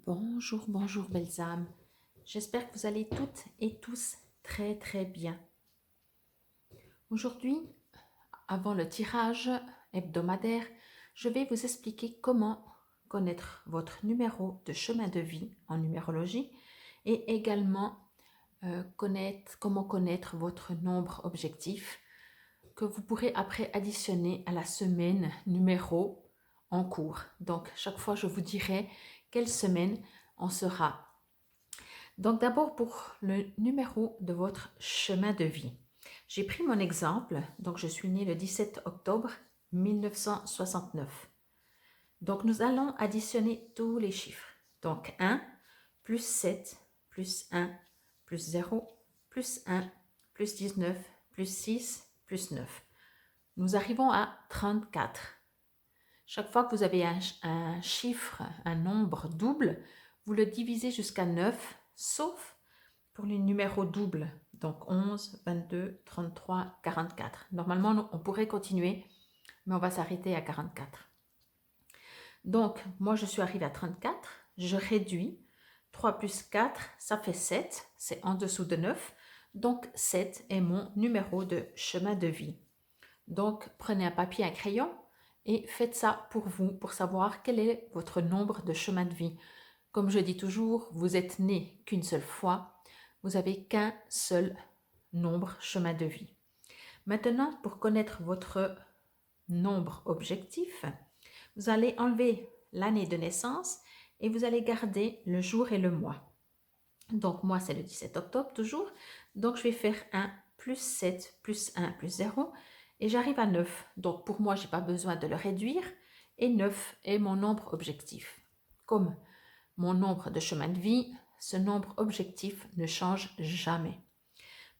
Bonjour, bonjour belles âmes. J'espère que vous allez toutes et tous très bien. Aujourd'hui, avant le tirage hebdomadaire, je vais vous expliquer comment connaître votre numéro de chemin de vie en numérologie et également comment connaître votre nombre objectif que vous pourrez après additionner à la semaine numéro en cours. Donc, chaque fois, je vous dirai quelle semaine on sera. Donc, d'abord, pour le numéro de votre chemin de vie. J'ai pris mon exemple. Donc, je suis née le 17 octobre 1969. Donc, nous allons additionner tous les chiffres. Donc, 1, plus 7, plus 1, plus 0, plus 1, plus 19, plus 6, plus 9. Nous arrivons à 34. Chaque fois que vous avez un chiffre, un nombre double, vous le divisez jusqu'à 9, sauf pour les numéros doubles. Donc 11, 22, 33, 44. Normalement, on pourrait continuer, mais on va s'arrêter à 44. Donc, moi, je suis arrivée à 34. Je réduis. 3 plus 4, ça fait 7. C'est en dessous de 9. Donc, 7 est mon numéro de chemin de vie. Donc, prenez un papier, un crayon et faites ça pour vous, pour savoir quel est votre nombre de chemin de vie. Comme je dis toujours, vous êtes né qu'une seule fois. Vous n'avez qu'un seul nombre chemin de vie. Maintenant, pour connaître votre nombre objectif, vous allez enlever l'année de naissance et vous allez garder le jour et le mois. Donc, moi, c'est le 17 octobre toujours. Donc, je vais faire 1 plus 7 plus 1 plus 0 et j'arrive à 9. Donc, pour moi, je n'ai pas besoin de le réduire et 9 est mon nombre objectif. Comme mon nombre de chemin de vie, ce nombre objectif ne change jamais.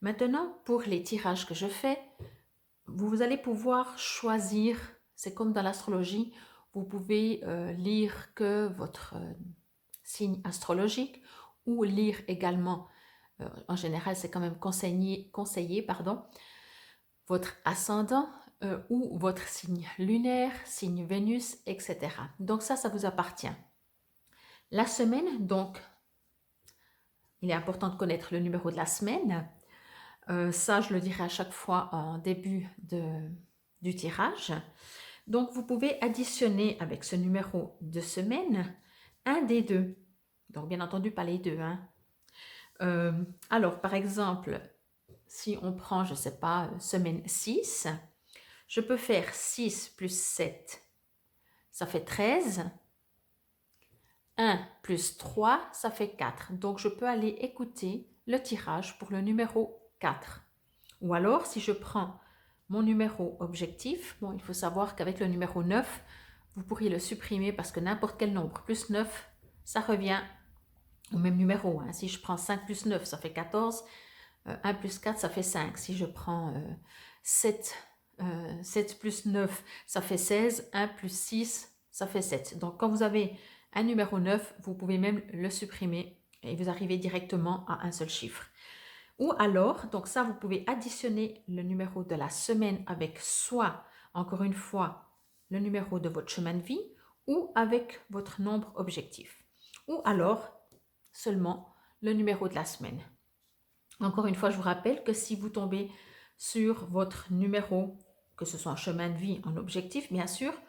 Maintenant, pour les tirages que je fais, vous allez pouvoir choisir, c'est comme dans l'astrologie, vous pouvez lire que votre signe astrologique ou lire également, en général c'est quand même conseillé votre ascendant ou votre signe lunaire, signe Vénus, etc. Donc ça vous appartient. La semaine, donc, il est important de connaître le numéro de la semaine. Ça, je le dirai à chaque fois en début du tirage. Donc, vous pouvez additionner avec ce numéro de semaine un des deux. Donc, bien entendu, pas les deux. Alors, par exemple, si on prend, je ne sais pas, semaine 6, je peux faire 6 plus 7, ça fait 13. 1 plus 3, ça fait 4. Donc, je peux aller écouter le tirage pour le numéro 4. Ou alors, si je prends mon numéro objectif, bon, il faut savoir qu'avec le numéro 9, vous pourriez le supprimer parce que n'importe quel nombre plus 9, ça revient au même numéro. Si je prends 5 plus 9, ça fait 14. 1 plus 4, ça fait 5. Si je prends 7 plus 9, ça fait 16. 1 plus 6, ça fait 7. Donc, quand vous avez un numéro 9, vous pouvez même le supprimer et vous arrivez directement à un seul chiffre. Ou alors, donc ça, vous pouvez additionner le numéro de la semaine avec soit, encore une fois, le numéro de votre chemin de vie ou avec votre nombre objectif. Ou alors, seulement le numéro de la semaine. Encore une fois, je vous rappelle que si vous tombez sur votre numéro, que ce soit en chemin de vie, en objectif, bien sûr,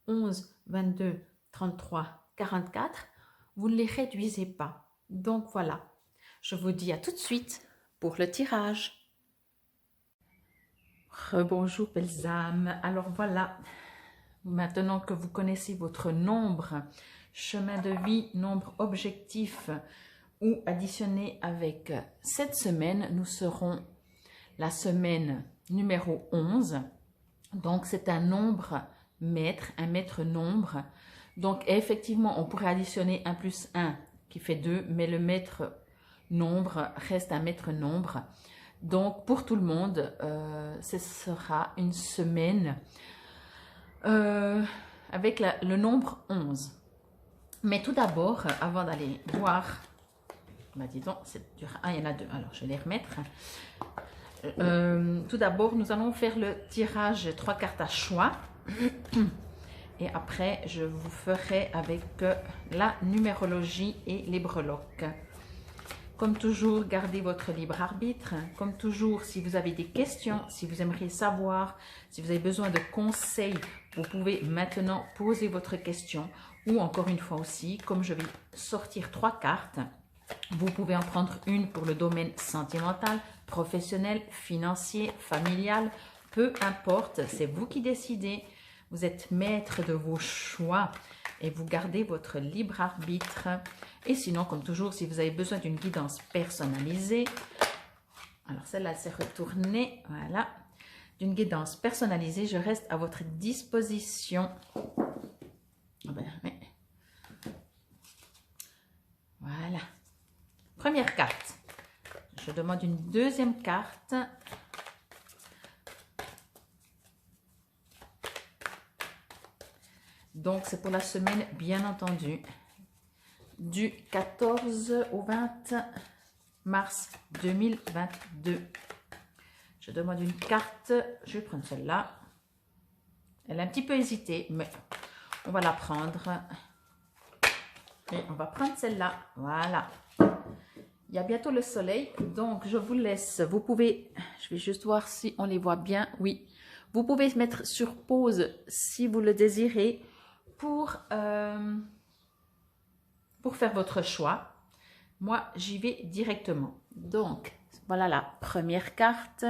11, 22, 33, 44, vous ne les réduisez pas. Donc voilà, je vous dis à tout de suite pour le tirage. Rebonjour belles âmes. Alors voilà, maintenant que vous connaissez votre nombre, chemin de vie, nombre objectif, ou additionné avec cette semaine, nous serons la semaine numéro 11. Donc c'est un nombre maître, un maître nombre. Donc effectivement, on pourrait additionner 1 plus 1 qui fait 2, mais le maître nombre reste un maître nombre. Donc pour tout le monde, ce sera une semaine avec le nombre 11. Mais tout d'abord, avant d'aller voir, dis donc, il y en a deux, alors je vais les remettre. Tout d'abord, nous allons faire le tirage 3 cartes à choix. Et après, je vous ferai avec la numérologie et les breloques. Comme toujours, gardez votre libre arbitre. Comme toujours, si vous avez des questions, si vous aimeriez savoir, si vous avez besoin de conseils, vous pouvez maintenant poser votre question. Ou encore une fois aussi, comme je vais sortir 3 cartes, vous pouvez en prendre une pour le domaine sentimental, professionnel, financier, familial, peu importe, c'est vous qui décidez. Vous êtes maître de vos choix et vous gardez votre libre arbitre. Et sinon, comme toujours, si vous avez besoin d'une guidance personnalisée, alors celle-là s'est retournée, voilà, d'une guidance personnalisée, je reste à votre disposition. Voilà. Première carte. Je demande une deuxième carte. Donc, c'est pour la semaine, bien entendu, du 14 au 20 mars 2022. Je demande une carte. Je vais prendre celle-là. Elle a un petit peu hésité, mais on va la prendre. Et on va prendre celle-là. Voilà. Il y a bientôt le soleil, donc je vous laisse. Vous pouvez, je vais juste voir si on les voit bien. Oui, vous pouvez mettre sur pause si vous le désirez pour faire votre choix. Moi, j'y vais directement. Donc, voilà la première carte.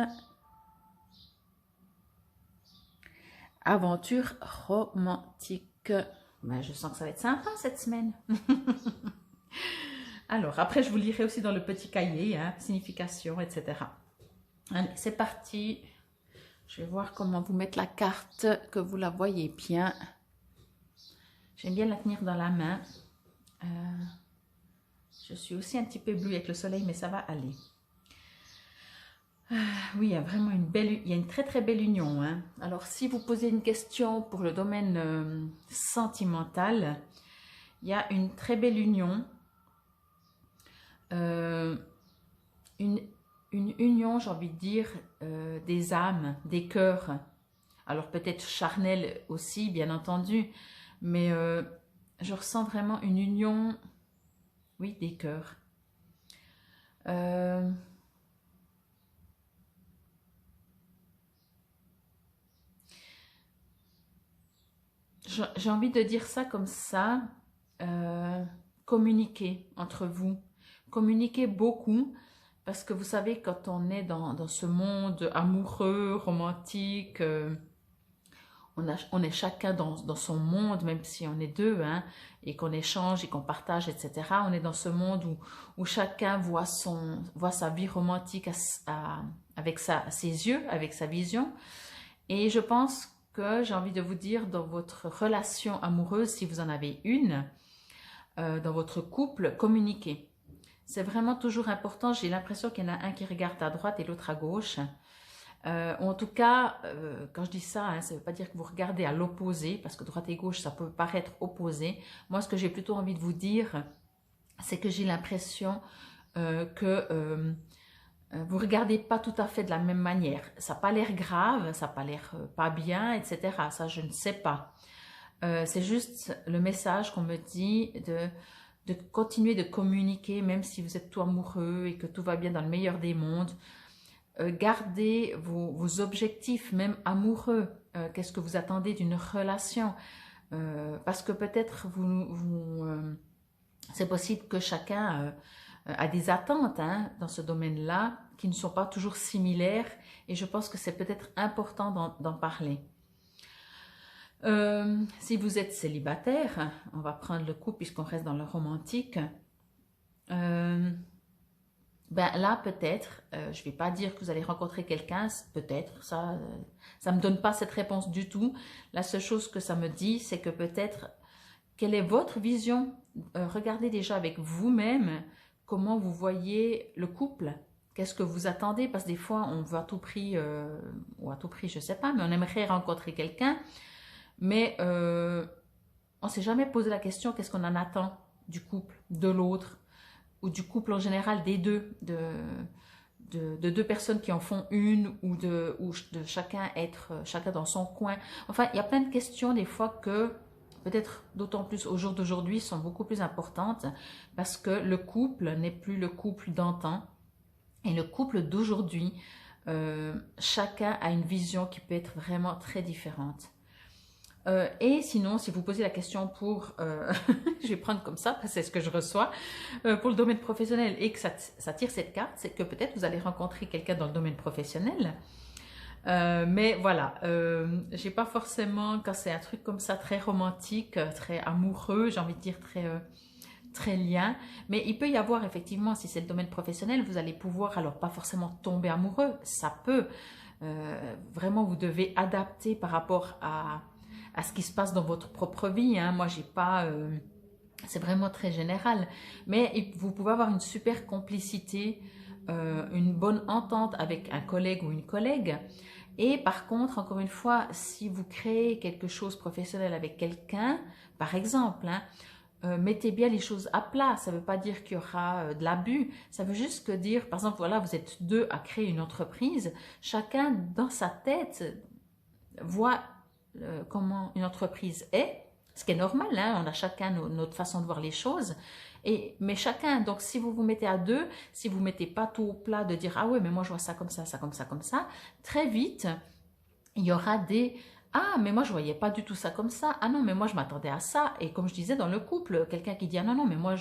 Aventure romantique. Ben, je sens que ça va être sympa cette semaine. Alors, après, je vous lirai aussi dans le petit cahier, hein, signification, etc. Allez, c'est parti. Je vais voir comment vous mettre la carte, que vous la voyez bien. J'aime bien la tenir dans la main. Je suis aussi un petit peu bleue avec le soleil, mais ça va aller. Oui, il y a vraiment il y a une très très belle union. Hein. Alors, si vous posez une question pour le domaine sentimental, il y a une très belle union. Une union, j'ai envie de dire, des âmes, des cœurs. Alors peut-être charnel aussi, bien entendu, mais je ressens vraiment une union, oui, des cœurs. J'ai envie de dire ça comme ça, communiquer entre vous, communiquer beaucoup, parce que vous savez, quand on est dans ce monde amoureux, romantique, on est chacun dans son monde, même si on est deux, hein, et qu'on échange et qu'on partage, etc. On est dans ce monde où chacun voit sa vie romantique avec ses yeux, avec sa vision. Et je pense que j'ai envie de vous dire, dans votre relation amoureuse, si vous en avez une, dans votre couple, communiquez. C'est vraiment toujours important. J'ai l'impression qu'il y en a un qui regarde à droite et l'autre à gauche. En tout cas, quand je dis ça, hein, ça ne veut pas dire que vous regardez à l'opposé, parce que droite et gauche, ça peut paraître opposé. Moi, ce que j'ai plutôt envie de vous dire, c'est que j'ai l'impression que vous ne regardez pas tout à fait de la même manière. Ça n'a pas l'air grave, ça n'a pas l'air pas bien, etc. Ça, je ne sais pas. C'est juste le message qu'on me dit de continuer de communiquer, même si vous êtes tout amoureux et que tout va bien dans le meilleur des mondes. Gardez vos objectifs, même amoureux. Qu'est-ce que vous attendez d'une relation? Parce que peut-être c'est possible que chacun a des attentes, hein, dans ce domaine-là qui ne sont pas toujours similaires, et je pense que c'est peut-être important d'en parler. Si vous êtes célibataire, on va prendre le coup puisqu'on reste dans le romantique. Ben là, peut-être, je ne vais pas dire que vous allez rencontrer quelqu'un, peut-être, ça ne me donne pas cette réponse du tout. La seule chose que ça me dit, c'est que peut-être, quelle est votre vision? Regardez déjà avec vous-même comment vous voyez le couple. Qu'est-ce que vous attendez? Parce que des fois, on veut à tout prix, ou à tout prix, je ne sais pas, mais on aimerait rencontrer quelqu'un, mais on ne s'est jamais posé la question, qu'est-ce qu'on en attend du couple, de l'autre, ou du couple en général, des deux, de deux personnes qui en font une ou de chacun être chacun dans son coin. Enfin, il y a plein de questions des fois que peut-être d'autant plus au jour d'aujourd'hui sont beaucoup plus importantes parce que le couple n'est plus le couple d'antan et le couple d'aujourd'hui, chacun a une vision qui peut être vraiment très différente. Et sinon, si vous posez la question pour, je vais prendre comme ça, parce que c'est ce que je reçois, pour le domaine professionnel et que ça tire cette carte, c'est que peut-être vous allez rencontrer quelqu'un dans le domaine professionnel. Mais voilà, j'ai pas forcément, quand c'est un truc comme ça, très romantique, très amoureux, j'ai envie de dire très lien, mais il peut y avoir effectivement, si c'est le domaine professionnel, vous allez pouvoir, alors pas forcément tomber amoureux, ça peut, vraiment vous devez adapter par rapport à ce qui se passe dans votre propre vie, hein. Moi j'ai pas, c'est vraiment très général, mais vous pouvez avoir une super complicité, une bonne entente avec un collègue ou une collègue. Et par contre, encore une fois, si vous créez quelque chose professionnel avec quelqu'un, par exemple, hein, mettez bien les choses à plat. Ça ne veut pas dire qu'il y aura de l'abus. Ça veut juste que dire, par exemple, voilà, vous êtes deux à créer une entreprise. Chacun, dans sa tête, voit comment une entreprise est. Ce qui est normal, hein, on a chacun notre façon de voir les choses. Mais chacun, donc si vous vous mettez à deux, si vous ne mettez pas tout au plat de dire « Ah ouais, mais moi je vois ça comme ça, ça comme ça, comme ça », très vite, il y aura des « Ah, mais moi je ne voyais pas du tout ça comme ça. Ah non, mais moi je m'attendais à ça. » Et comme je disais dans le couple, quelqu'un qui dit « Ah non, non, mais moi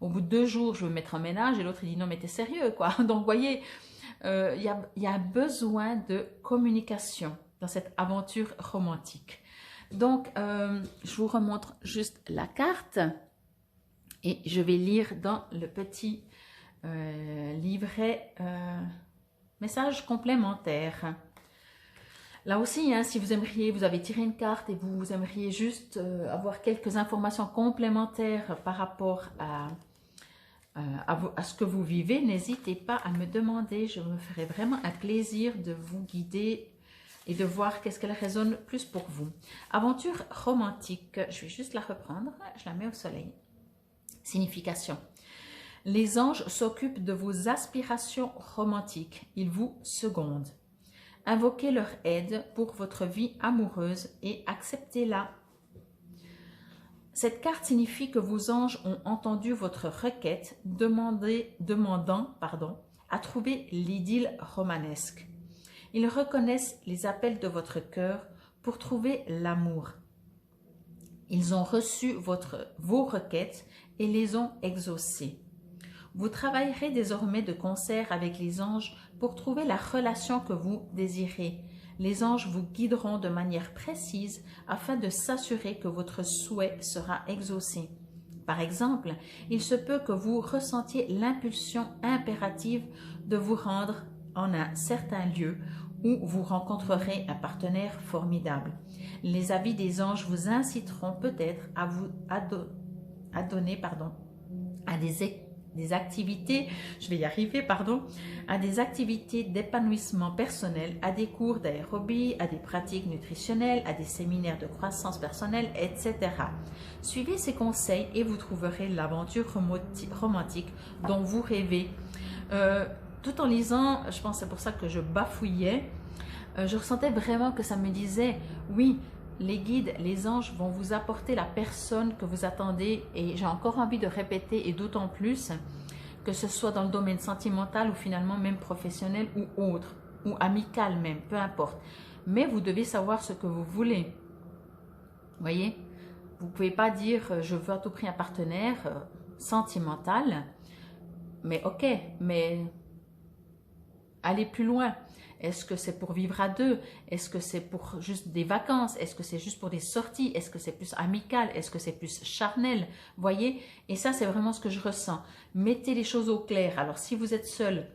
au bout de 2 jours, je veux mettre un ménage. » Et l'autre il dit « Non, mais t'es sérieux, quoi. » Donc vous voyez, il y a besoin de communication dans cette aventure romantique. Donc, je vous remontre juste la carte et je vais lire dans le petit livret message complémentaire. Là aussi, hein, si vous aimeriez, vous avez tiré une carte et vous aimeriez juste avoir quelques informations complémentaires par rapport à ce que vous vivez, n'hésitez pas à me demander. Je me ferai vraiment un plaisir de vous guider et de voir qu'est-ce qu'elle résonne plus pour vous. Aventure romantique, je vais juste la reprendre, je la mets au soleil. Signification. Les anges s'occupent de vos aspirations romantiques, ils vous secondent. Invoquez leur aide pour votre vie amoureuse et acceptez-la. Cette carte signifie que vos anges ont entendu votre requête demandant à trouver l'idylle romanesque. Ils reconnaissent les appels de votre cœur pour trouver l'amour. Ils ont reçu vos requêtes et les ont exaucées. Vous travaillerez désormais de concert avec les anges pour trouver la relation que vous désirez. Les anges vous guideront de manière précise afin de s'assurer que votre souhait sera exaucé. Par exemple, il se peut que vous ressentiez l'impulsion impérative de vous rendre en un certain lieu où vous rencontrerez un partenaire formidable. Les avis des anges vous inciteront peut-être à vous adonner à des activités, à des activités d'épanouissement personnel, à des cours d'aérobie, à des pratiques nutritionnelles, à des séminaires de croissance personnelle, etc. Suivez ces conseils et vous trouverez l'aventure romantique dont vous rêvez. Tout en lisant, je pense que c'est pour ça que je bafouillais, je ressentais vraiment que ça me disait, oui, les guides, les anges vont vous apporter la personne que vous attendez et j'ai encore envie de répéter et d'autant plus que ce soit dans le domaine sentimental ou finalement même professionnel ou autre, ou amical même, peu importe. Mais vous devez savoir ce que vous voulez. Vous voyez, vous ne pouvez pas dire je veux à tout prix un partenaire sentimental, mais ok, mais allez plus loin. Est-ce que c'est pour vivre à deux? Est-ce que c'est pour juste des vacances? Est-ce que c'est juste pour des sorties? Est-ce que c'est plus amical? Est-ce que c'est plus charnel? Voyez? Et ça, c'est vraiment ce que je ressens. Mettez les choses au clair. Alors, si vous êtes seul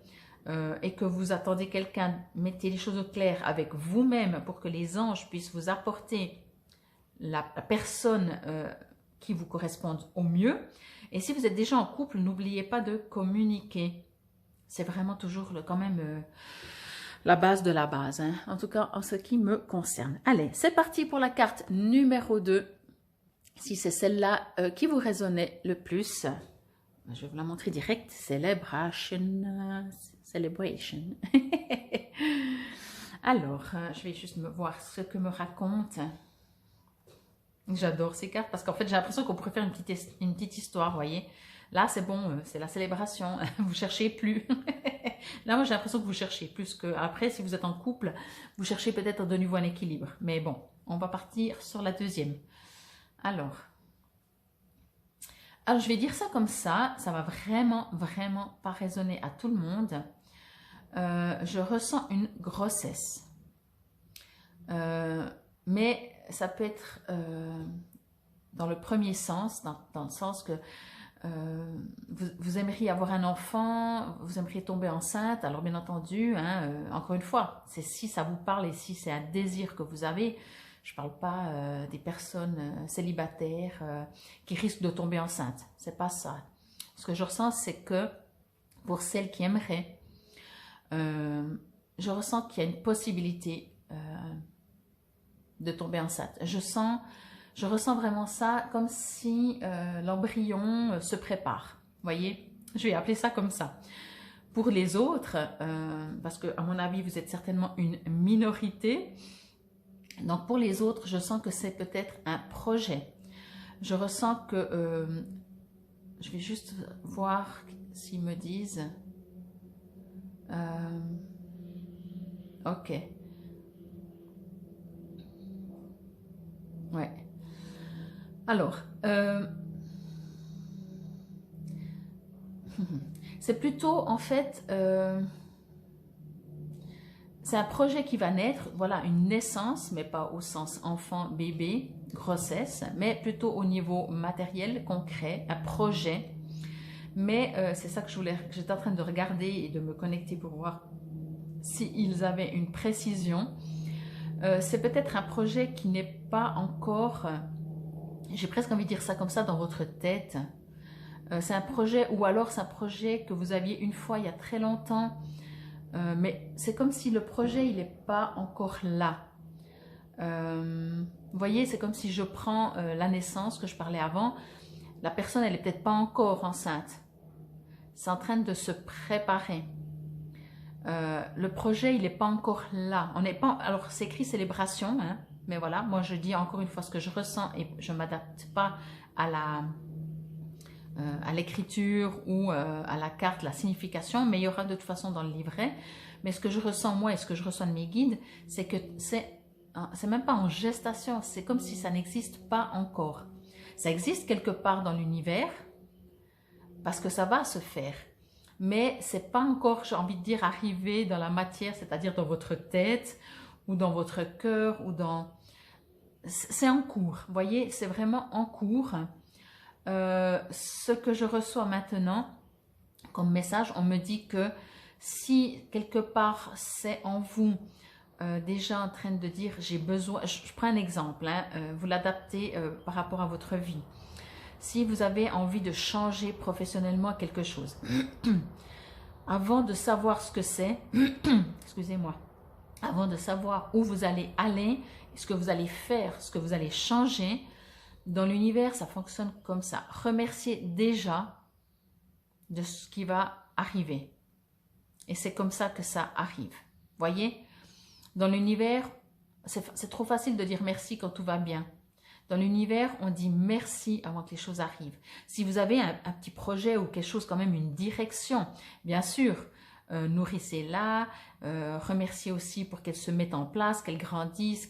et que vous attendez quelqu'un, mettez les choses au clair avec vous-même pour que les anges puissent vous apporter la personne qui vous corresponde au mieux. Et si vous êtes déjà en couple, n'oubliez pas de communiquer. C'est vraiment toujours quand même la base de la base, hein. En tout cas en ce qui me concerne. Allez, c'est parti pour la carte numéro 2. Si c'est celle-là qui vous résonnait le plus, je vais vous la montrer direct. Celebration. Celebration. Alors, je vais juste voir ce que me raconte. J'adore ces cartes parce qu'en fait, j'ai l'impression qu'on pourrait faire une petite histoire, vous voyez. Là, c'est bon, c'est la célébration. Vous cherchez plus. Là, moi, j'ai l'impression que vous cherchez plus que... Après, si vous êtes en couple, vous cherchez peut-être de nouveau un équilibre. Mais bon, on va partir sur la deuxième. Alors, je vais dire ça comme ça va vraiment pas résonner à tout le monde. Je ressens une grossesse. Mais ça peut être dans le premier sens, dans le sens que vous aimeriez avoir un enfant, vous aimeriez tomber enceinte. Alors bien entendu, hein, encore une fois, c'est si ça vous parle et si c'est un désir que vous avez. Je ne parle pas des personnes célibataires qui risquent de tomber enceintes. C'est pas ça. Ce que je ressens, c'est que pour celles qui aimeraient, je ressens qu'il y a une possibilité de tomber enceinte. Je ressens vraiment ça comme si l'embryon se prépare. Vous voyez, je vais appeler ça comme ça. Pour les autres, parce que à mon avis, vous êtes certainement une minorité. Donc pour les autres, je sens que c'est peut-être un projet. Je ressens que... je vais juste voir s'ils me disent... ok. Ouais. Alors, c'est plutôt en fait... c'est un projet qui va naître, voilà, une naissance, mais pas au sens enfant, bébé, grossesse, mais plutôt au niveau matériel, concret, un projet. Mais c'est ça que j'étais en train de regarder et de me connecter pour voir s'ils avaient une précision. C'est peut-être un projet qui n'est pas encore, j'ai presque envie de dire ça comme ça, dans votre tête. C'est un projet, ou alors c'est un projet que vous aviez une fois il y a très longtemps, mais c'est comme si le projet, il n'est pas encore là. Vous voyez, c'est comme si je prends la naissance que je parlais avant. La personne, elle n'est peut-être pas encore enceinte. C'est en train de se préparer. Le projet, il n'est pas encore là. On n'est pas. Alors, c'est écrit célébration, hein, mais voilà, moi je dis encore une fois ce que je ressens et je ne m'adapte pas à l'écriture ou à la carte, la signification, mais il y aura de toute façon dans le livret. Mais ce que je ressens moi et ce que je ressens de mes guides, c'est que c'est même pas en gestation, c'est comme si ça n'existe pas encore. Ça existe quelque part dans l'univers parce que ça va se faire. Mais c'est pas encore, j'ai envie de dire, arrivé dans la matière, c'est-à-dire dans votre tête ou dans votre cœur ou dans... C'est en cours, vous voyez, c'est vraiment en cours. Ce que je reçois maintenant comme message, on me dit que si quelque part c'est en vous déjà en train de dire j'ai besoin, je prends un exemple, hein, vous l'adaptez par rapport à votre vie. Si vous avez envie de changer professionnellement quelque chose, avant de savoir ce que c'est, excusez-moi, avant de savoir où vous allez aller, ce que vous allez faire, ce que vous allez changer, dans l'univers, ça fonctionne comme ça. Remerciez déjà de ce qui va arriver. Et c'est comme ça que ça arrive. Voyez, dans l'univers, c'est trop facile de dire merci quand tout va bien. Dans l'univers, on dit merci avant que les choses arrivent. Si vous avez un petit projet ou quelque chose, quand même une direction, bien sûr, nourrissez-la, remerciez aussi pour qu'elle se mette en place, qu'elle grandisse,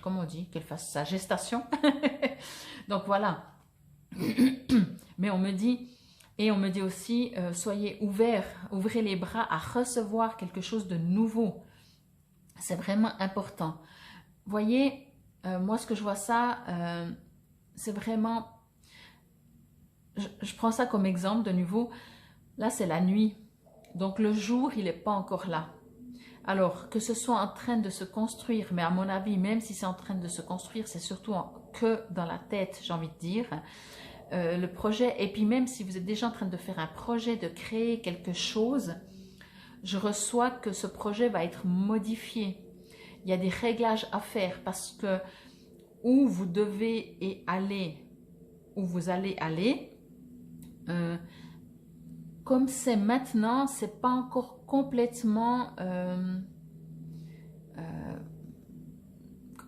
comment on dit, qu'elle fasse sa gestation. Donc voilà. Mais on me dit, et on me dit aussi, soyez ouverts, ouvrez les bras à recevoir quelque chose de nouveau. C'est vraiment important. Voyez, moi ce que je vois ça, c'est vraiment, je prends ça comme exemple de nouveau, là c'est la nuit, donc le jour il n'est pas encore là. Alors que ce soit en train de se construire, mais à mon avis, même si c'est en train de se construire, c'est surtout que dans la tête, j'ai envie de dire, le projet, et puis même si vous êtes déjà en train de faire un projet, de créer quelque chose, je reçois que ce projet va être modifié. Il y a des réglages à faire parce que où vous devez aller, où vous allez aller. Comme c'est maintenant, c'est pas encore complètement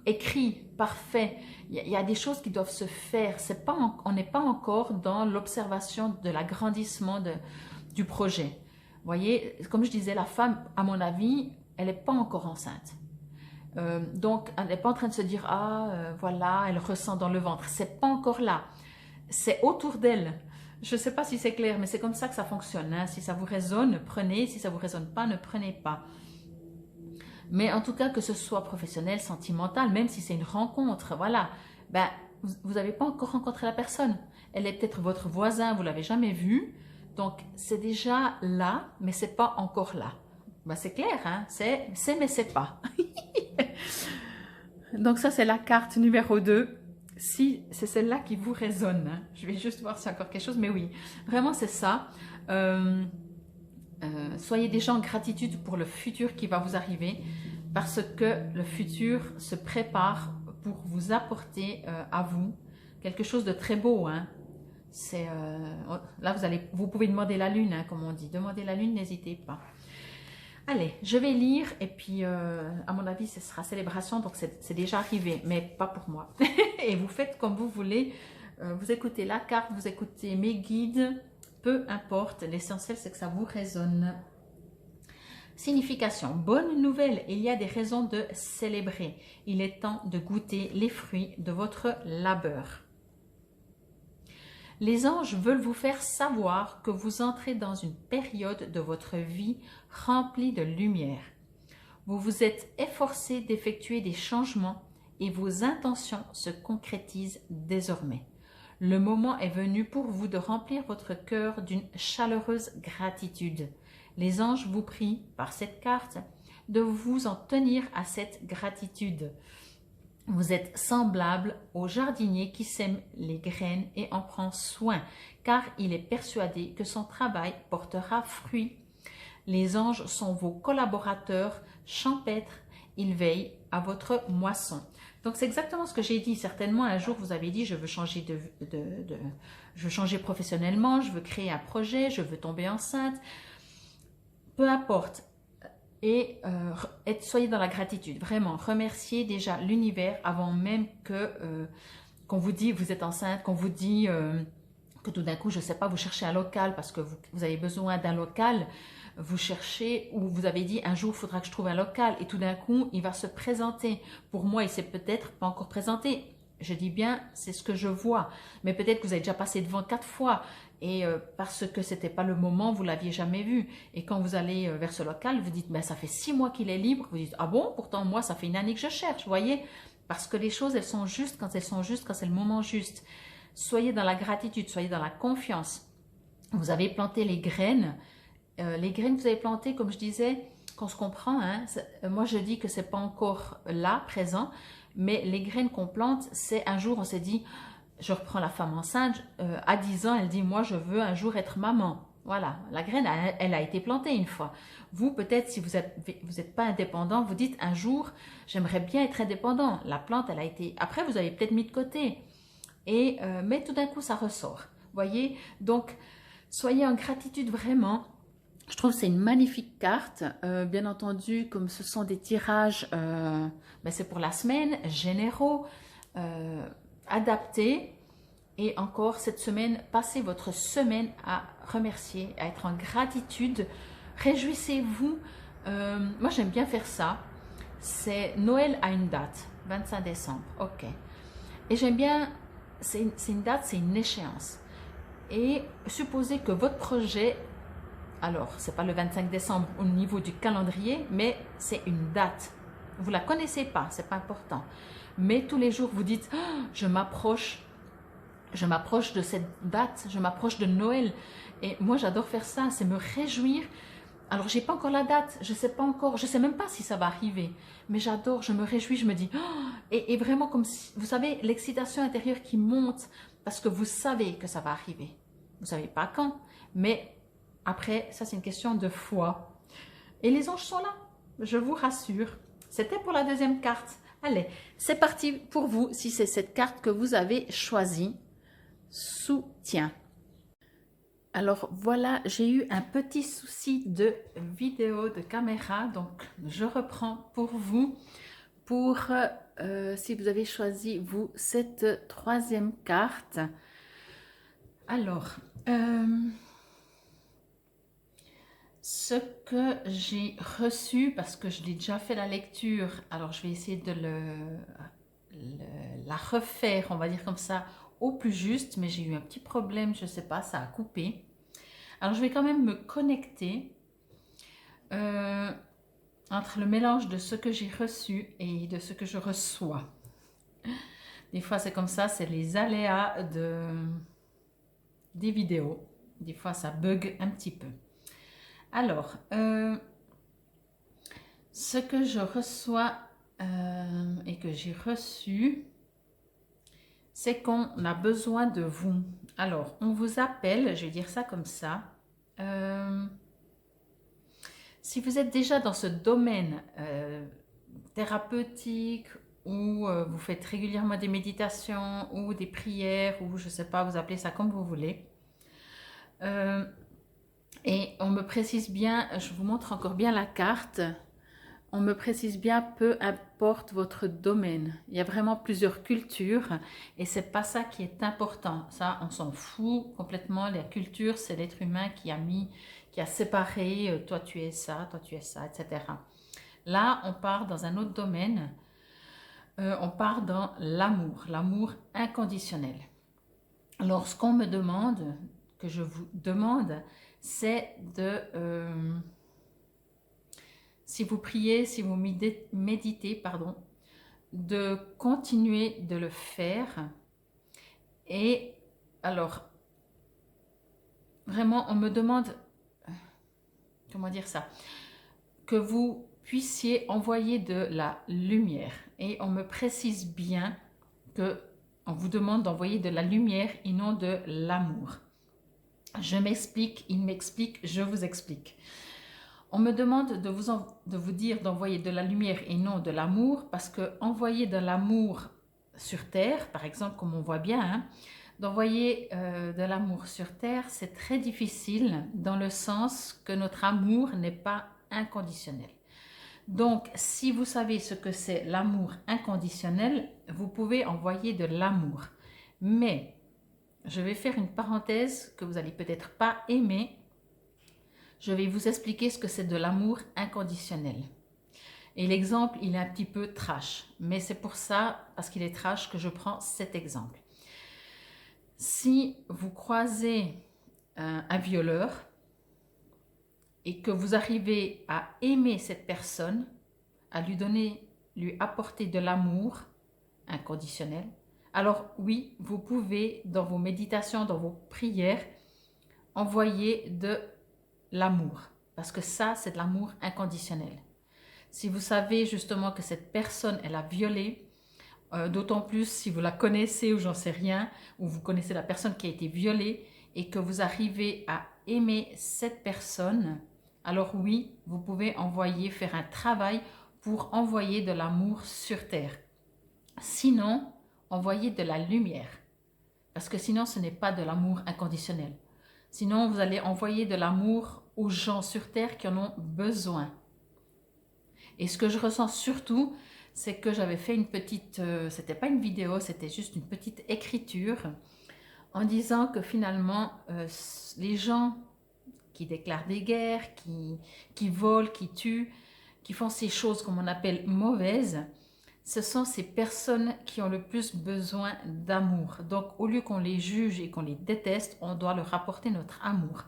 écrit, parfait. Il y a des choses qui doivent se faire. On n'est pas encore dans l'observation de l'agrandissement du projet. Vous voyez, comme je disais, la femme, à mon avis, elle n'est pas encore enceinte. Donc, elle n'est pas en train de se dire, voilà, elle ressent dans le ventre. C'est pas encore là. C'est autour d'elle. Je ne sais pas si c'est clair, mais c'est comme ça que ça fonctionne. Hein. Si ça vous résonne, prenez. Si ça ne vous résonne pas, ne prenez pas. Mais en tout cas, que ce soit professionnel, sentimental, même si c'est une rencontre, voilà, ben, vous n'avez pas encore rencontré la personne. Elle est peut-être votre voisin, vous ne l'avez jamais vue. Donc, c'est déjà là, mais ce n'est pas encore là. Ben, c'est clair, hein? C'est mais c'est pas. Donc, ça, c'est la carte numéro 2. Si c'est celle-là qui vous résonne, hein. Je vais juste voir si encore quelque chose, mais oui, vraiment, c'est ça. Soyez déjà en gratitude pour le futur qui va vous arriver parce que le futur se prépare pour vous apporter à vous quelque chose de très beau. Hein. Là, vous pouvez demander la lune, hein, comme on dit. Demandez la lune, n'hésitez pas. Allez, je vais lire et puis à mon avis, ce sera célébration, donc c'est déjà arrivé, mais pas pour moi. Et vous faites comme vous voulez. Vous écoutez la carte, vous écoutez mes guides. Peu importe, l'essentiel c'est que ça vous résonne. Signification, bonne nouvelle, il y a des raisons de célébrer. Il est temps de goûter les fruits de votre labeur. Les anges veulent vous faire savoir que vous entrez dans une période de votre vie remplie de lumière. Vous vous êtes efforcé d'effectuer des changements et vos intentions se concrétisent désormais. Le moment est venu pour vous de remplir votre cœur d'une chaleureuse gratitude. Les anges vous prient, par cette carte, de vous en tenir à cette gratitude. Vous êtes semblable au jardinier qui sème les graines et en prend soin, car il est persuadé que son travail portera fruit. Les anges sont vos collaborateurs champêtres, ils veillent à votre moisson. Donc c'est exactement ce que j'ai dit. Certainement un jour vous avez dit je veux changer je veux changer professionnellement, je veux créer un projet, je veux tomber enceinte. Peu importe. Et soyez dans la gratitude. Vraiment, remerciez déjà l'univers avant même qu'on vous dit vous êtes enceinte, qu'on vous dit que tout d'un coup, je ne sais pas, vous cherchez un local parce que vous avez besoin d'un local. Vous cherchez ou vous avez dit un jour il faudra que je trouve un local et tout d'un coup il va se présenter. Pour moi il s'est peut-être pas encore présenté, je dis bien c'est ce que je vois, mais peut-être que vous avez déjà passé devant 4 fois et parce que c'était pas le moment, vous l'aviez jamais vu et quand vous allez vers ce local vous dites ben, ça fait 6 mois qu'il est libre, vous dites ah bon pourtant moi ça fait une année que je cherche, vous voyez, parce que les choses elles sont justes quand elles sont justes, quand c'est le moment juste. Soyez dans la gratitude, soyez dans la confiance. Vous avez planté les graines que vous avez plantées, comme je disais, qu'on se comprend, hein, moi je dis que ce n'est pas encore là, présent, mais les graines qu'on plante, c'est un jour on s'est dit, je reprends la femme enceinte, à 10 ans, elle dit, moi je veux un jour être maman. Voilà, la graine, elle a été plantée une fois. Vous, peut-être, si vous êtes pas indépendant, vous dites, un jour, j'aimerais bien être indépendant. La plante, elle a été... Après, vous avez peut-être mis de côté. Mais tout d'un coup, ça ressort. Voyez, donc, soyez en gratitude vraiment. Je trouve que c'est une magnifique carte. Bien entendu, comme ce sont des tirages, ben c'est pour la semaine, généraux, adaptés. Et encore cette semaine, passez votre semaine à remercier, à être en gratitude. Réjouissez-vous. Moi, j'aime bien faire ça. C'est Noël à une date, 25 décembre. Ok. Et j'aime bien, c'est une date, c'est une échéance. Et supposez que votre projet... Alors, ce n'est pas le 25 décembre au niveau du calendrier, mais c'est une date. Vous ne la connaissez pas, ce n'est pas important. Mais tous les jours, vous dites, oh, je m'approche de cette date, je m'approche de Noël. Et moi, j'adore faire ça, c'est me réjouir. Alors, je n'ai pas encore la date, je ne sais pas encore, je ne sais même pas si ça va arriver. Mais j'adore, je me réjouis, je me dis, oh, et vraiment comme si, vous savez, l'excitation intérieure qui monte parce que vous savez que ça va arriver. Vous ne savez pas quand, mais... Après, ça c'est une question de foi. Et les anges sont là, je vous rassure. C'était pour la deuxième carte. Allez, c'est parti pour vous, si c'est cette carte que vous avez choisie. soutien. Alors voilà, j'ai eu un petit souci de vidéo, de caméra, donc je reprends pour vous, pour si vous avez choisi, vous, cette troisième carte. Alors, ce que j'ai reçu, parce que je l'ai déjà fait la lecture, alors je vais essayer de la refaire, on va dire comme ça, au plus juste, mais j'ai eu un petit problème, je ne sais pas, ça a coupé. Alors je vais quand même me connecter entre le mélange de ce que j'ai reçu et de ce que je reçois. Des fois c'est comme ça, c'est les aléas des vidéos. Des fois ça bug un petit peu. Alors, ce que je reçois et que j'ai reçu, c'est qu'on a besoin de vous. Alors, on vous appelle, je vais dire ça comme ça. Si vous êtes déjà dans ce domaine thérapeutique ou vous faites régulièrement des méditations ou des prières ou je ne sais pas, vous appelez ça comme vous voulez. Et on me précise bien, je vous montre encore bien la carte, on me précise bien, peu importe votre domaine. Il y a vraiment plusieurs cultures et c'est pas ça qui est important. Ça, on s'en fout complètement. La culture, c'est l'être humain qui a séparé, toi tu es ça, toi tu es ça, etc. Là, on part dans un autre domaine. On part dans l'amour, l'amour inconditionnel. Alors, ce qu'on me demande, que je vous demande, c'est de... si vous priez, si vous méditez, pardon, de continuer de le faire. Et alors, vraiment, on me demande, comment dire ça, que vous puissiez envoyer de la lumière. Et on me précise bien que on vous demande d'envoyer de la lumière et non de l'amour. Je m'explique, il m'explique, je vous explique. On me demande de vous dire d'envoyer de la lumière et non de l'amour, parce que envoyer de l'amour sur Terre, par exemple, comme on voit bien, hein, d'envoyer de l'amour sur Terre, c'est très difficile dans le sens que notre amour n'est pas inconditionnel. Donc, si vous savez ce que c'est l'amour inconditionnel, vous pouvez envoyer de l'amour. Mais, je vais faire une parenthèse que vous n'allez peut-être pas aimer. Je vais vous expliquer ce que c'est de l'amour inconditionnel. Et l'exemple, il est un petit peu trash. Mais c'est pour ça, parce qu'il est trash, que je prends cet exemple. Si vous croisez un violeur et que vous arrivez à aimer cette personne, à lui apporter de l'amour inconditionnel, alors oui, vous pouvez, dans vos méditations, dans vos prières, envoyer de l'amour. Parce que ça, c'est de l'amour inconditionnel. Si vous savez justement que cette personne, elle a violé, d'autant plus si vous la connaissez ou j'en sais rien, ou vous connaissez la personne qui a été violée et que vous arrivez à aimer cette personne, alors oui, vous pouvez faire un travail pour envoyer de l'amour sur Terre. Sinon, envoyez de la lumière. Parce que sinon, ce n'est pas de l'amour inconditionnel. Sinon, vous allez envoyer de l'amour aux gens sur Terre qui en ont besoin. Et ce que je ressens surtout, c'est que j'avais fait une petite... c'était pas une vidéo, c'était juste une petite écriture en disant que finalement, les gens qui déclarent des guerres, qui volent, qui tuent, qui font ces choses qu'on appelle mauvaises, ce sont ces personnes qui ont le plus besoin d'amour. Donc, au lieu qu'on les juge et qu'on les déteste, on doit leur apporter notre amour.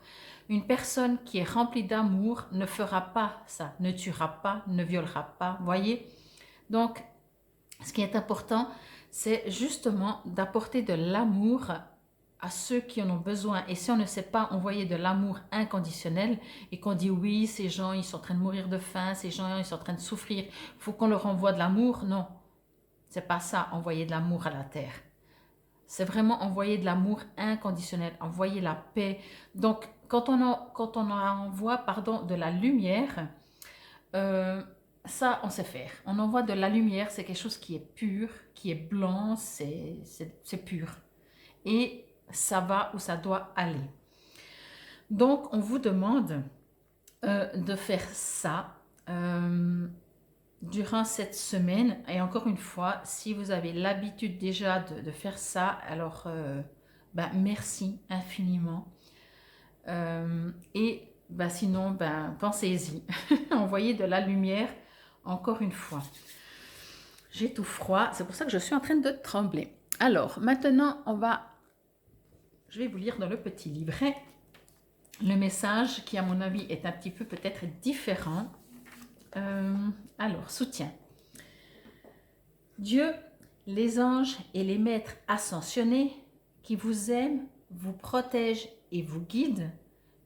Une personne qui est remplie d'amour ne fera pas ça, ne tuera pas, ne violera pas, voyez? Donc, ce qui est important, c'est justement d'apporter de l'amour à ceux qui en ont besoin. Et si on ne sait pas envoyer de l'amour inconditionnel et qu'on dit oui, ces gens, ils sont en train de mourir de faim, ces gens, ils sont en train de souffrir, il faut qu'on leur envoie de l'amour, non. C'est pas ça, envoyer de l'amour à la terre. C'est vraiment envoyer de l'amour inconditionnel, envoyer la paix. Donc, quand on envoie de la lumière, ça, on sait faire. On envoie de la lumière, c'est quelque chose qui est pur, qui est blanc, c'est pur. Et ça va ou ça doit aller. Donc, on vous demande de faire ça durant cette semaine. Et encore une fois, si vous avez l'habitude déjà de faire ça, alors merci infiniment. Sinon, pensez-y. Envoyez de la lumière encore une fois. J'ai tout froid, c'est pour ça que je suis en train de trembler. Alors, maintenant, je vais vous lire dans le petit livret le message qui, à mon avis, est un petit peu peut-être différent. Alors, soutien. Dieu, les anges et les maîtres ascensionnés qui vous aiment, vous protègent et vous guident,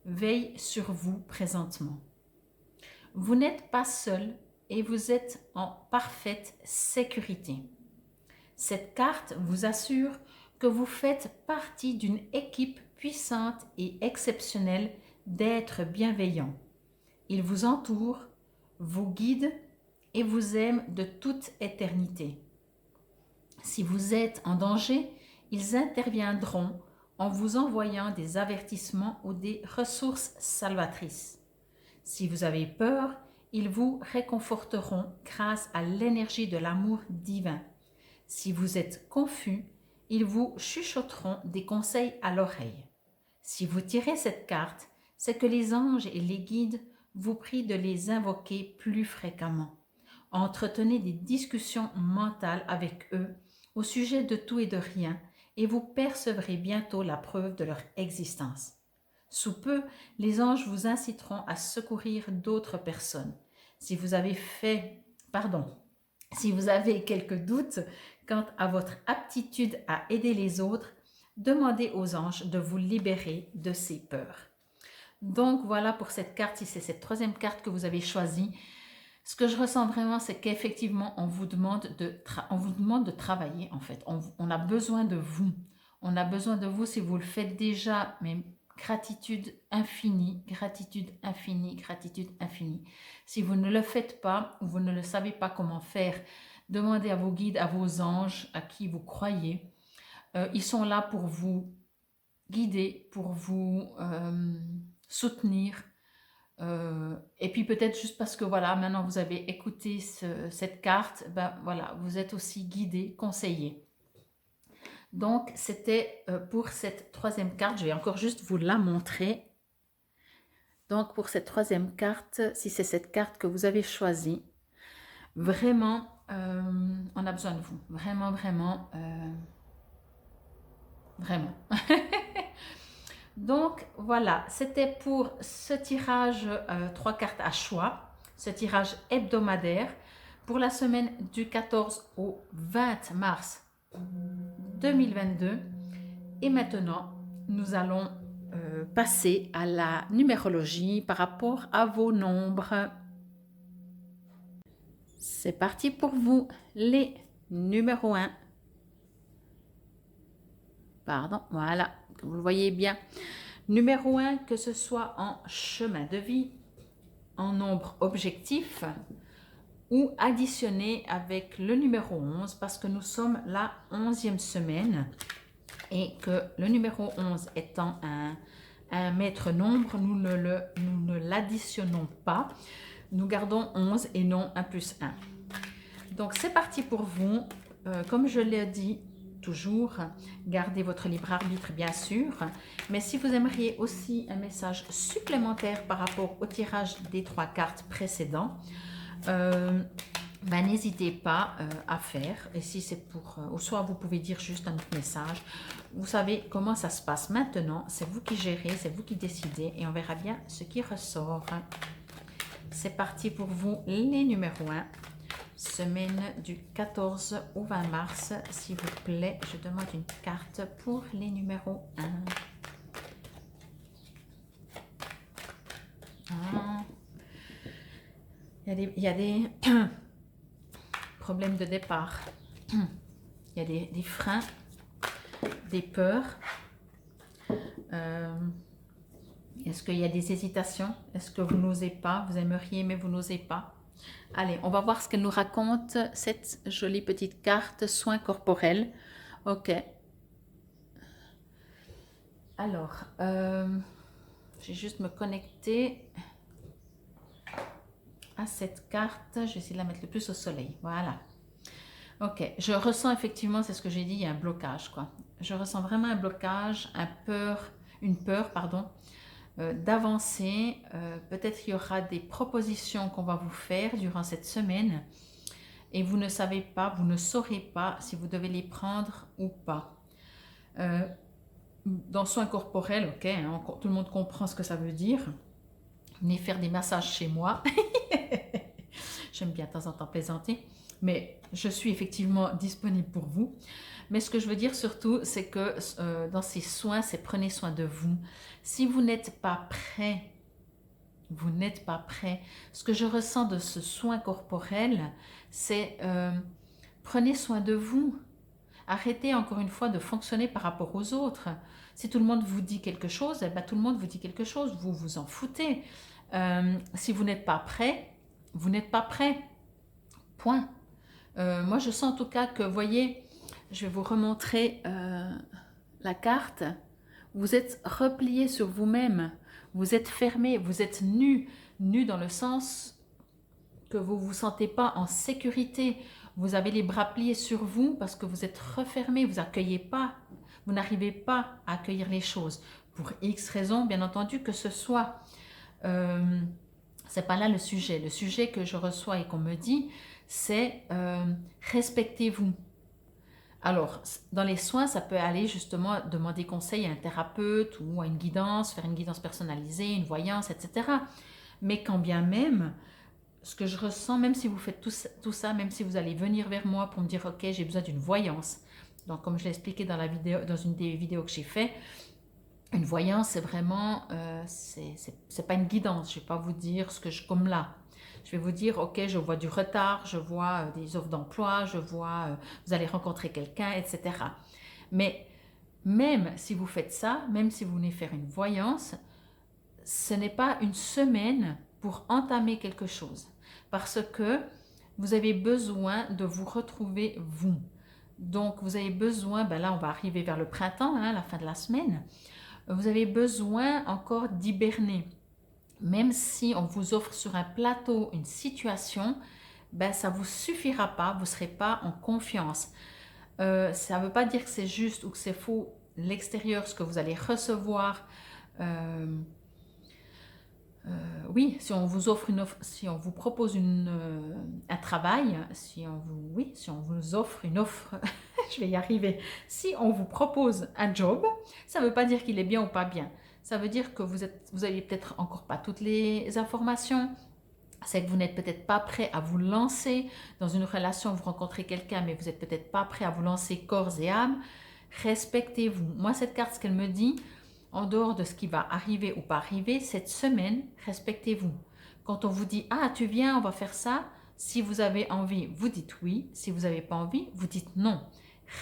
veillent sur vous présentement. Vous n'êtes pas seul et vous êtes en parfaite sécurité. Cette carte vous assure que vous faites partie d'une équipe puissante et exceptionnelle d'êtres bienveillants. Ils vous entourent, vous guident et vous aiment de toute éternité. Si vous êtes en danger, ils interviendront en vous envoyant des avertissements ou des ressources salvatrices. Si vous avez peur, ils vous réconforteront grâce à l'énergie de l'amour divin. Si vous êtes confus, ils vous chuchoteront des conseils à l'oreille. Si vous tirez cette carte, c'est que les anges et les guides vous prient de les invoquer plus fréquemment. Entretenez des discussions mentales avec eux au sujet de tout et de rien et vous percevrez bientôt la preuve de leur existence. Sous peu, les anges vous inciteront à secourir d'autres personnes. Si vous avez quelques doutes quant à votre aptitude à aider les autres, demandez aux anges de vous libérer de ces peurs. Donc voilà pour cette carte, si c'est cette troisième carte que vous avez choisie. Ce que je ressens vraiment, c'est qu'effectivement, on vous demande de travailler en fait. On a besoin de vous. On a besoin de vous si vous le faites déjà, mais gratitude infinie, gratitude infinie, gratitude infinie. Si vous ne le faites pas ou vous ne le savez pas comment faire, demandez à vos guides, à vos anges, à qui vous croyez. Ils sont là pour vous guider, pour vous soutenir. Et puis peut-être juste parce que voilà, maintenant vous avez écouté cette carte, vous êtes aussi guidé, conseillé. Donc c'était pour cette troisième carte, je vais encore juste vous la montrer. Donc pour cette troisième carte, si c'est cette carte que vous avez choisie, vraiment on a besoin de vous, vraiment. Donc voilà, c'était pour ce tirage 3 cartes à choix, ce tirage hebdomadaire pour la semaine du 14 au 20 mars 2022. Et maintenant, nous allons passer à la numérologie par rapport à vos nombres. C'est parti pour vous, les numéros 1. Pardon, voilà, vous le voyez bien. Numéro 1, que ce soit en chemin de vie, en nombre objectif ou additionné avec le numéro 11 parce que nous sommes la 11e semaine et que le numéro 11 étant un maître nombre, nous ne l'additionnons pas. Nous gardons 11 et non 1 plus 1. Donc c'est parti pour vous. Comme je l'ai dit, toujours, gardez votre libre arbitre bien sûr, mais si vous aimeriez aussi un message supplémentaire par rapport au tirage des 3 cartes précédents, n'hésitez pas à faire. Et si c'est pour, ou soit vous pouvez dire juste un autre message. Vous savez comment ça se passe maintenant, c'est vous qui gérez, c'est vous qui décidez et on verra bien ce qui ressort. C'est parti pour vous, les numéros 1. Semaine du 14 au 20 mars, s'il vous plaît, je demande une carte pour les numéros 1. Il y a des problèmes de départ. Il y a des freins, des peurs. Est-ce qu'il y a des hésitations? Est-ce que vous n'osez pas? Vous aimeriez, mais vous n'osez pas? Allez, on va voir ce qu'elle nous raconte, cette jolie petite carte, soins corporels. Ok. Alors, je vais juste me connecter à cette carte. Je vais essayer de la mettre le plus au soleil. Voilà. Ok, je ressens effectivement, c'est ce que j'ai dit, il y a un blocage, quoi. Je ressens vraiment un blocage, une peur, pardon, d'avancer. Peut-être qu'il y aura des propositions qu'on va vous faire durant cette semaine et vous ne savez pas, vous ne saurez pas si vous devez les prendre ou pas. Dans soins corporels, ok, hein, tout le monde comprend ce que ça veut dire. Venez faire des massages chez moi. J'aime bien de temps en temps plaisanter, mais je suis effectivement disponible pour vous. Mais ce que je veux dire surtout, c'est que dans ces soins, c'est prenez soin de vous. Si vous n'êtes pas prêt, vous n'êtes pas prêt. Ce que je ressens de ce soin corporel, c'est prenez soin de vous. Arrêtez encore une fois de fonctionner par rapport aux autres. Si tout le monde vous dit quelque chose, eh ben, tout le monde vous dit quelque chose, vous vous en foutez. Si vous n'êtes pas prêt, vous n'êtes pas prêt. Point. Moi, je sens en tout cas que, voyez, je vais vous remontrer la carte. Vous êtes replié sur vous-même. Vous êtes fermé, vous êtes nu. Nu dans le sens que vous ne vous sentez pas en sécurité. Vous avez les bras pliés sur vous parce que vous êtes refermé, vous n'accueillez pas. Vous n'arrivez pas à accueillir les choses. Pour X raisons, bien entendu, que ce soit. C'est pas là le sujet. Le sujet que je reçois et qu'on me dit, c'est respectez-vous. Alors, dans les soins, ça peut aller justement demander conseil à un thérapeute ou à une guidance, faire une guidance personnalisée, une voyance, etc. Mais quand bien même, ce que je ressens, même si vous faites tout ça, même si vous allez venir vers moi pour me dire « Ok, j'ai besoin d'une voyance », donc comme je l'ai expliqué dans une des vidéos que j'ai fait, une voyance, c'est vraiment, c'est pas une guidance. Je ne vais pas vous dire comme là. Je vais vous dire, ok, je vois du retard, je vois des offres d'emploi, je vois, vous allez rencontrer quelqu'un, etc. Mais même si vous faites ça, même si vous venez faire une voyance, ce n'est pas une semaine pour entamer quelque chose. Parce que vous avez besoin de vous retrouver vous. Donc, vous avez besoin, ben là, on va arriver vers le printemps, hein, la fin de la semaine. Vous avez besoin encore d'hiberner. Même si on vous offre sur un plateau une situation, ben ça ne vous suffira pas, vous ne serez pas en confiance. Ça ne veut pas dire que c'est juste ou que c'est faux. L'extérieur, ce que vous allez recevoir, oui, si on vous offre une offre, si on vous propose un travail, si on vous offre une offre, je vais y arriver. Si on vous propose un job, ça ne veut pas dire qu'il est bien ou pas bien. Ça veut dire que vous n'avez peut-être encore pas toutes les informations. C'est que vous n'êtes peut-être pas prêt à vous lancer dans une relation, vous rencontrez quelqu'un, mais vous n'êtes peut-être pas prêt à vous lancer corps et âme. Respectez-vous. Moi, cette carte, ce qu'elle me dit, en dehors de ce qui va arriver ou pas arriver, cette semaine, respectez-vous. Quand on vous dit « Ah, tu viens, on va faire ça », si vous avez envie, vous dites oui. Si vous n'avez pas envie, vous dites non.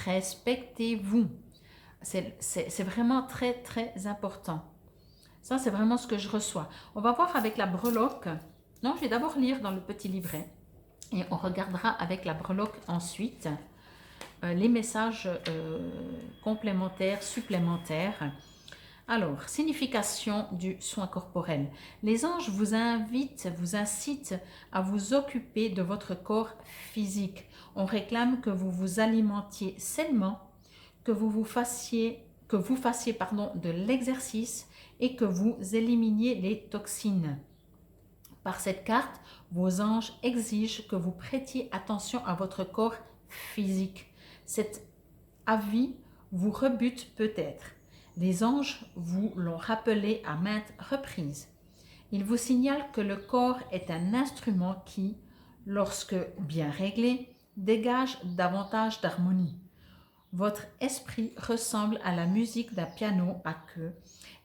Respectez-vous. C'est vraiment très, très important. Ça, c'est vraiment ce que je reçois. On va voir avec la breloque. Non, je vais d'abord lire dans le petit livret. Et on regardera avec la breloque ensuite les messages complémentaires, supplémentaires. Alors, signification du soin corporel. Les anges vous incitent à vous occuper de votre corps physique. On réclame que vous vous alimentiez sainement, que vous fassiez de l'exercice et que vous éliminiez les toxines. Par cette carte, vos anges exigent que vous prêtiez attention à votre corps physique. Cet avis vous rebute peut-être. Les anges vous l'ont rappelé à maintes reprises. Ils vous signalent que le corps est un instrument qui, lorsque bien réglé, dégage davantage d'harmonie. Votre esprit ressemble à la musique d'un piano à queue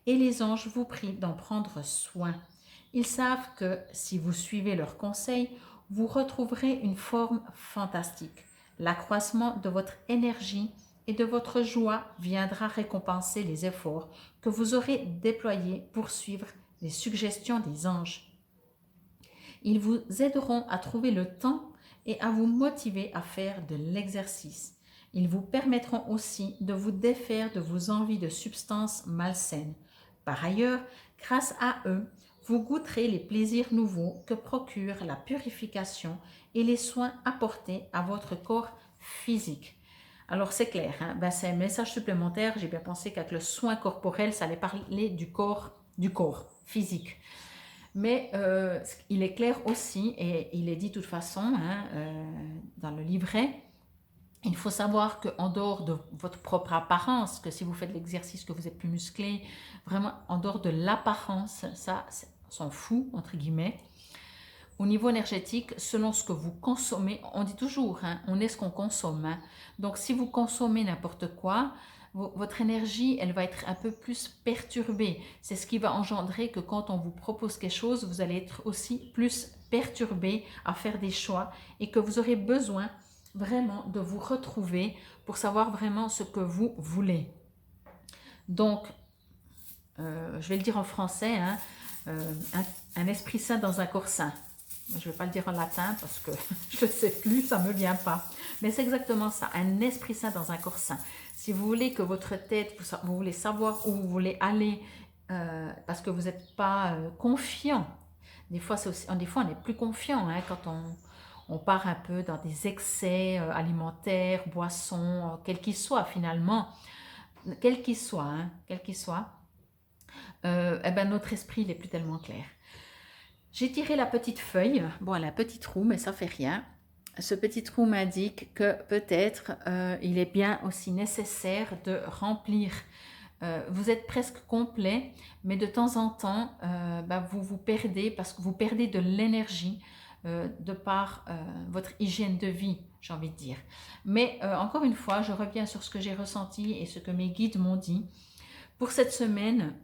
et les anges vous prient d'en prendre soin. Ils savent que si vous suivez leurs conseils, vous retrouverez une forme fantastique. L'accroissement de votre énergie et de votre joie viendra récompenser les efforts que vous aurez déployés pour suivre les suggestions des anges. Ils vous aideront à trouver le temps et à vous motiver à faire de l'exercice. Ils vous permettront aussi de vous défaire de vos envies de substances malsaines. Par ailleurs, grâce à eux, vous goûterez les plaisirs nouveaux que procure la purification et les soins apportés à votre corps physique. Alors c'est clair, hein? C'est un message supplémentaire. J'ai bien pensé qu'avec le soin corporel, ça allait parler du corps physique. Mais il est clair aussi, et il est dit de toute façon hein, dans le livret, il faut savoir qu'en dehors de votre propre apparence, que si vous faites l'exercice, que vous êtes plus musclé, vraiment en dehors de l'apparence, ça, on s'en fout, entre guillemets. Au niveau énergétique, selon ce que vous consommez, on dit toujours, hein, on est ce qu'on consomme. Hein. Donc si vous consommez n'importe quoi, votre énergie, elle va être un peu plus perturbée. C'est ce qui va engendrer que quand on vous propose quelque chose, vous allez être aussi plus perturbé à faire des choix et que vous aurez besoin vraiment de vous retrouver pour savoir vraiment ce que vous voulez. Donc, je vais le dire en français, hein, un esprit sain dans un corps sain. Je ne vais pas le dire en latin parce que je ne sais plus, ça ne me vient pas. Mais c'est exactement ça, un esprit sain dans un corps sain. Si vous voulez que votre tête, vous voulez savoir où vous voulez aller parce que vous n'êtes pas confiant. Des fois, on n'est plus confiant hein, quand on part un peu dans des excès alimentaires, boissons, quels qu'ils soient finalement, quels qu'ils soient, hein, quels qu'ils soient, notre esprit n'est plus tellement clair. J'ai tiré la petite feuille, bon elle a un petit trou mais ça fait rien. Ce petit trou m'indique que peut-être il est bien aussi nécessaire de remplir. Vous êtes presque complet, mais de temps en temps, vous vous perdez parce que vous perdez de l'énergie de par votre hygiène de vie, j'ai envie de dire. Mais encore une fois, je reviens sur ce que j'ai ressenti et ce que mes guides m'ont dit. Pour cette semaine,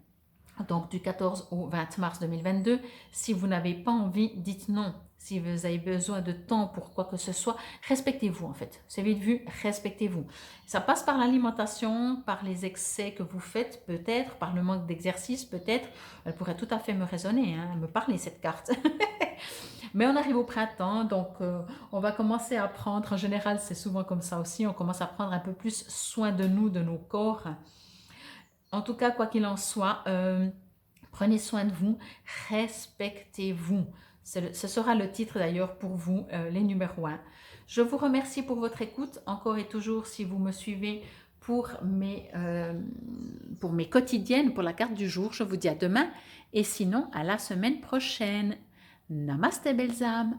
donc du 14 au 20 mars 2022, si vous n'avez pas envie, dites non. Si vous avez besoin de temps pour quoi que ce soit, respectez-vous en fait. C'est vite vu, respectez-vous. Ça passe par l'alimentation, par les excès que vous faites peut-être, par le manque d'exercice peut-être. Elle pourrait tout à fait me raisonner, hein, me parler cette carte. Mais on arrive au printemps, donc on va commencer à prendre, en général c'est souvent comme ça aussi, on commence à prendre un peu plus soin de nous, de nos corps. En tout cas, quoi qu'il en soit, prenez soin de vous, respectez-vous. Ce sera le titre d'ailleurs pour vous, les numéros 1. Je vous remercie pour votre écoute, encore et toujours si vous me suivez pour mes quotidiennes, pour la carte du jour. Je vous dis à demain et sinon à la semaine prochaine. Namaste belles âmes.